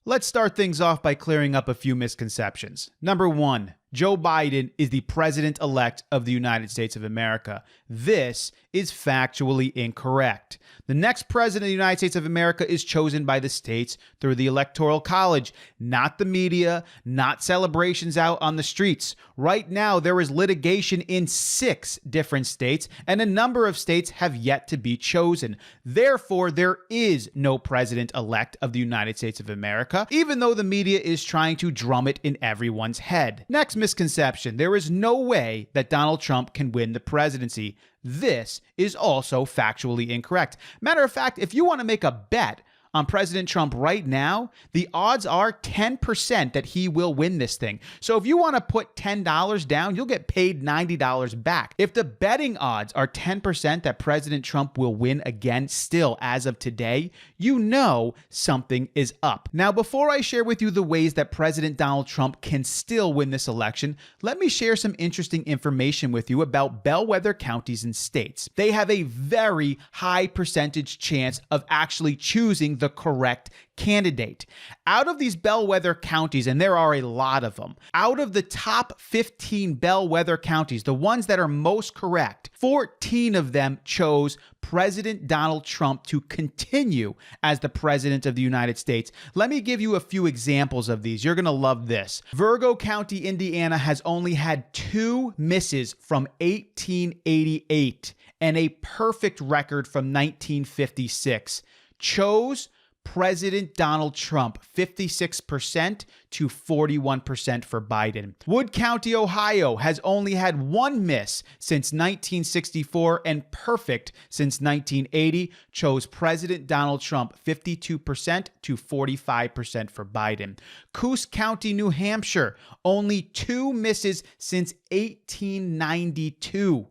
Let's start things off by clearing up a few misconceptions. Number one, Joe Biden is the president-elect of the United States of America. This is factually incorrect. The next president of the United States of America is chosen by the states through the Electoral College, not the media, not celebrations out on the streets. Right now, there is litigation in 6 different states, and a number of states have yet to be chosen. Therefore, there is no president-elect of the United States of America, even though the media is trying to drum it in everyone's head. Next misconception, there is no way that Donald Trump can win the presidency. This is also factually incorrect. Matter of fact, if you want to make a bet on President Trump right now, the odds are 10% that he will win this thing. So if you want to put $10 down, you'll get paid $90 back. If the betting odds are 10% that President Trump will win again still as of today, you know something is up. Now, before I share with you the ways that President Donald Trump can still win this election, let me share some interesting information with you about bellwether counties and states. They have a very high percentage chance of actually choosing the correct candidate. Out of these bellwether counties, and there are a lot of them, out of the top 15 bellwether counties, the ones that are most correct, 14 of them chose President Donald Trump to continue as the president of the United States. Let me give you a few examples of these. You're going to love this. Virgo County, Indiana has only had 2 misses from 1888 and a perfect record from 1956. Chose President Donald Trump, 56% to 41% for Biden. Wood County, Ohio has only had 1 miss since 1964 and perfect since 1980. Chose President Donald Trump, 52% to 45% for Biden. Coos County, New Hampshire, only 2 misses since 1892.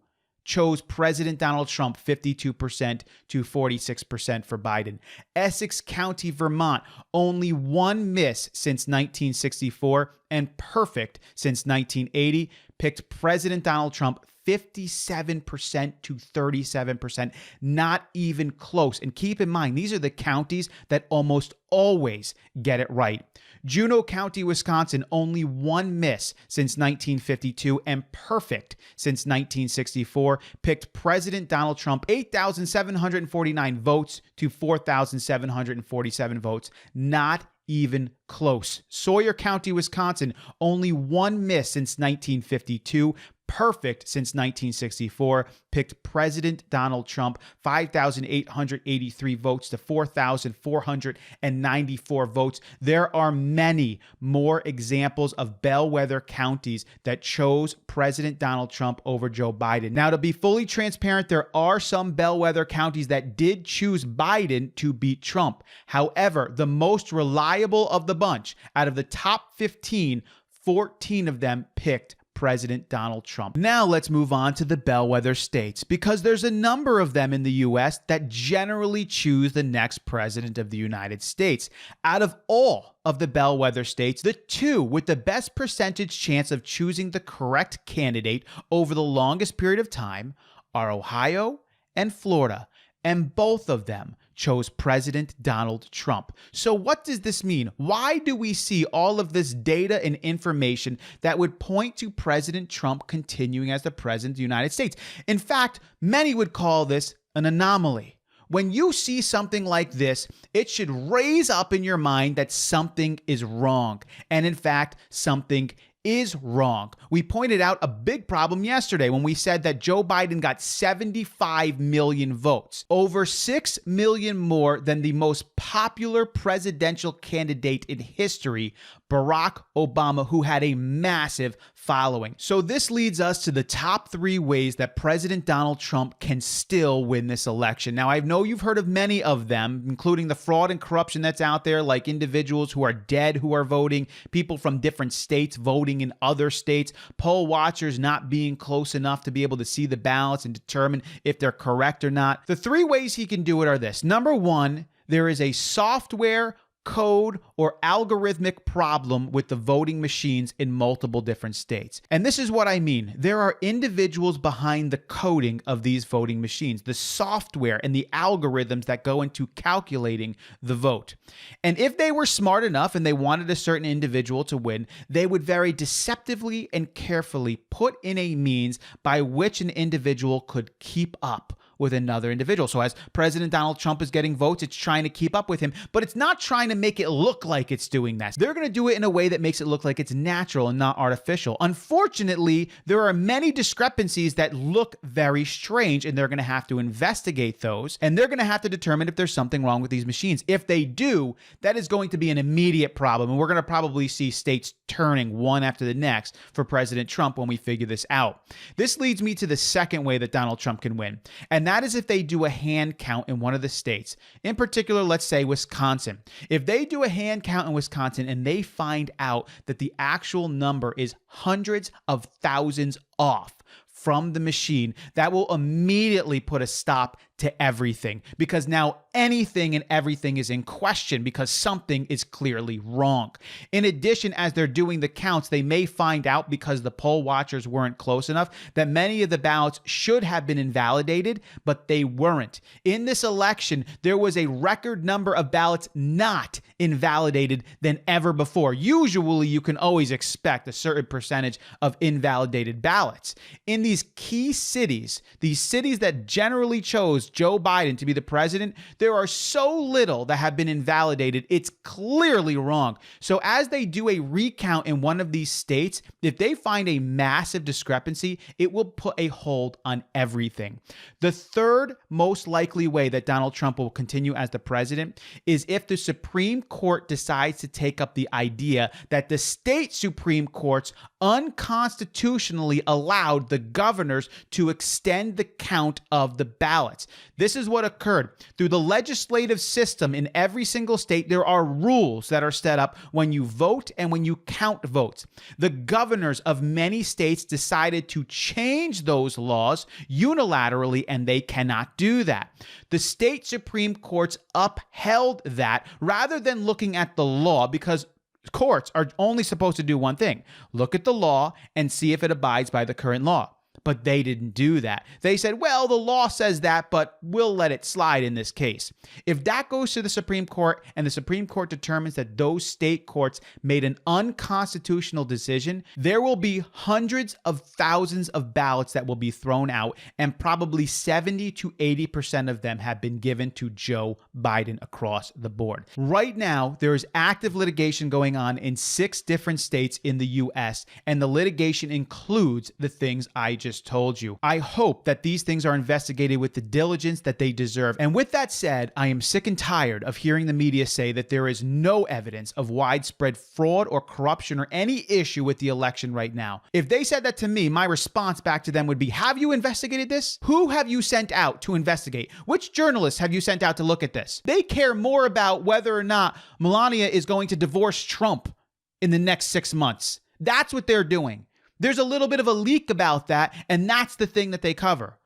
Chose President Donald Trump, 52% to 46% for Biden. Essex County, Vermont, only 1 miss since 1964 and perfect since 1980. Picked President Donald Trump, 57% to 37%, not even close. And keep in mind, these are the counties that almost always get it right. Juneau County, Wisconsin, only 1 miss since 1952 and perfect since 1964. Picked President Donald Trump, 8,749 votes to 4,747 votes, not even close. Sawyer County, Wisconsin, only 1 miss since 1952, perfect since 1964. Picked President Donald Trump, 5,883 votes to 4,494 votes. There are many more examples of bellwether counties that chose President Donald Trump over Joe Biden. Now, to be fully transparent, there are some bellwether counties that did choose Biden to beat Trump. However, the most reliable of the bunch, out of the top 15, 14 of them picked President Donald Trump. Now let's move on to the bellwether states, because there's a number of them in the U.S. that generally choose the next president of the United States. Out of all of the bellwether states, the 2 with the best percentage chance of choosing the correct candidate over the longest period of time are Ohio and Florida, and both of them chose President Donald Trump. So what does this mean? Why do we see all of this data and information that would point to President Trump continuing as the president of the United States? In fact, many would call this an anomaly. When you see something like this, it should raise up in your mind that something is wrong. And in fact, something is wrong. We pointed out a big problem yesterday when we said that Joe Biden got 75 million votes, over 6 million more than the most popular presidential candidate in history, Barack Obama, who had a massive following. So this leads us to the top 3 ways that President Donald Trump can still win this election. Now, I know you've heard of many of them, including the fraud and corruption that's out there, like individuals who are dead who are voting, people from different states voting in other states, poll watchers not being close enough to be able to see the ballots and determine if they're correct or not. The 3 ways he can do it are this. Number 1, there is a software code or algorithmic problem with the voting machines in multiple different states. And this is what I mean. There are individuals behind the coding of these voting machines, the software and the algorithms that go into calculating the vote. And if they were smart enough and they wanted a certain individual to win, they would very deceptively and carefully put in a means by which an individual could keep up with another individual. So as President Donald Trump is getting votes, it's trying to keep up with him, but it's not trying to make it look like it's doing that. They're going to do it in a way that makes it look like it's natural and not artificial. Unfortunately, there are many discrepancies that look very strange, and they're going to have to investigate those, and they're going to have to determine if there's something wrong with these machines. If they do, that is going to be an immediate problem, and we're going to probably see states turning one after the next for President Trump when we figure this out. This leads me to the second way that Donald Trump can win, and that is if they do a hand count in one of the states. In particular, let's say Wisconsin. If they do a hand count in Wisconsin and they find out that the actual number is hundreds of thousands off from the machine, that will immediately put a stop to everything, because now anything and everything is in question because something is clearly wrong. In addition, as they're doing the counts, they may find out, because the poll watchers weren't close enough, that many of the ballots should have been invalidated, but they weren't. In this election, there was a record number of ballots not invalidated than ever before. Usually, you can always expect a certain percentage of invalidated ballots. In these key cities, these cities that generally chose Joe Biden to be the president, there are so little that have been invalidated, it's clearly wrong. So as they do a recount in one of these states, if they find a massive discrepancy, it will put a hold on everything. The third most likely way that Donald Trump will continue as the president is if the Supreme Court decides to take up the idea that the state Supreme Courts unconstitutionally allowed the governors to extend the count of the ballots. This is what occurred. Through the legislative system in every single state, there are rules that are set up when you vote and when you count votes. The governors of many states decided to change those laws unilaterally, and they cannot do that. The state Supreme Courts upheld that rather than looking at the law, because courts are only supposed to do one thing: look at the law and see if it abides by the current law. But they didn't do that. They said, well, the law says that, but we'll let it slide in this case. If that goes to the Supreme Court and the Supreme Court determines that those state courts made an unconstitutional decision, there will be hundreds of thousands of ballots that will be thrown out, and probably 70 to 80% of them have been given to Joe Biden across the board. Right now, there is active litigation going on in 6 different states in the U.S., and the litigation includes the things I just told you. I hope that these things are investigated with the diligence that they deserve. And with that said, I am sick and tired of hearing the media say that there is no evidence of widespread fraud or corruption or any issue with the election right now. If they said that to me, my response back to them would be, have you investigated this? Who have you sent out to investigate? Which journalists have you sent out to look at this? They care more about whether or not Melania is going to divorce Trump in the next 6 months. That's what they're doing. There's a little bit of a leak about that, and that's the thing that they cover.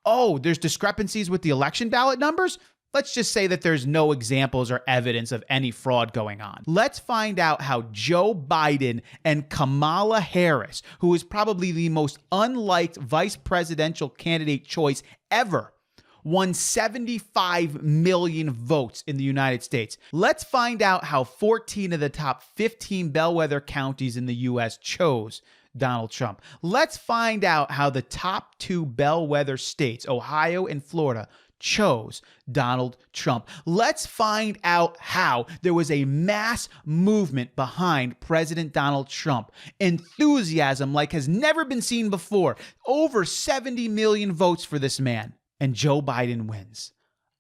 Oh, there's discrepancies with the election ballot numbers? Let's just say that there's no examples or evidence of any fraud going on. Let's find out how Joe Biden and Kamala Harris, who is probably the most unliked vice presidential candidate choice ever, won 75 million votes in the United States. Let's find out how 14 of the top 15 bellwether counties in the U.S. chose Donald Trump. Let's find out how the top 2 bellwether states, Ohio and Florida, chose Donald Trump. Let's find out how there was a mass movement behind President Donald Trump. Enthusiasm like has never been seen before. Over 70 million votes for this man. And Joe Biden wins.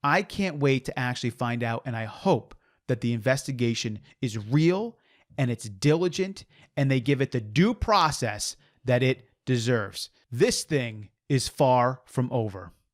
I can't wait to actually find out, and I hope that the investigation is real and it's diligent, and they give it the due process that it deserves. This thing is far from over.